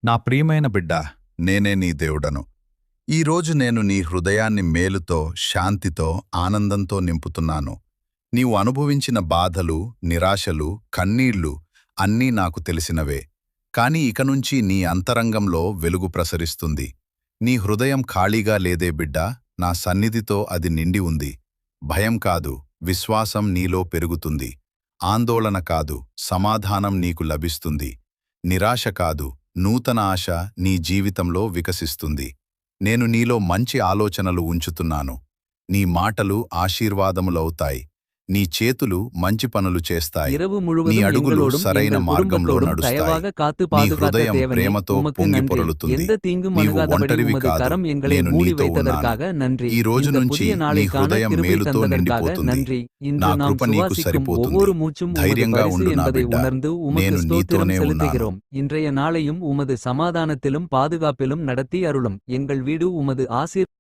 నా ప్రియమైన బిడ్డా, నేనే నీ దేవుడను. ఈరోజు నేను నీ హృదయాన్ని మేలుతో, శాంతితో, ఆనందంతో నింపుతున్నాను. నీవు అనుభవించిన బాధలు, నిరాశలు, కన్నీళ్లు అన్నీ నాకు తెలిసినవే. కాని ఇకనుంచి నీ అంతరంగంలో వెలుగు ప్రసరిస్తుంది. నీ హృదయం ఖాళీగా లేదే బిడ్డా, నా సన్నిధితో అది నిండి ఉంది. భయం కాదు, విశ్వాసం నీలో పెరుగుతుంది. ఆందోళన కాదు, సమాధానం నీకు లభిస్తుంది. నిరాశ కాదు, నూతన ఆశ నీ జీవితంలో వికసిస్తుంది. నేను నీలో మంచి ఆలోచనలు ఉంచుతున్నాను. నీ మాటలు ఆశీర్వాదములవుతాయి. నీ చేతులు మంచి పనులు చేస్తాయి. இரவு నీ முழுவதும் అడుగులు எங்களோடும் సరైన எங்கள் మార్గంలో குடும்பத்தோடும் నడుస్తాయి. தயவாக காத்து నీ பாதுகாத்த హృదయం தேவனே ప్రేమతో உமக்கு పొంగి நன்றி. పొరలుతుంది. எந்த தீங்கும் నీవు அணுகாதபடி ఒంటరివి உமது కాదు, கரம் எங்களை నేను மூடி నీతో ఉన్నాను. வைத்ததற்காக நன்றி. ఈ రోజు இந்த నుంచి புதிய నీ நாளை காண హృదయం கிருபை మేలుతో தந்ததற்காக నిండిపోతుంది. நன்றி. నా இன்று நாம் కృప నీకు சுவாசிக்கும் సరిపోతుంది. ஒவ்வொரு மூச்சும் உமது ధైర్యంగా பரிசு ఉండు నా என்பதை బిడ్డ, உணர்ந்து உமக்கு నేను ஸ்தோத்திரம் నీతోనే ఉన్నాను. செலுத்துகிறோம். இன்றைய நாளையும் உமது சமாதானத்திலும் பாதுகாப்பிலும் நடத்தி அருளும். எங்கள் வீடு உமது ஆசீர்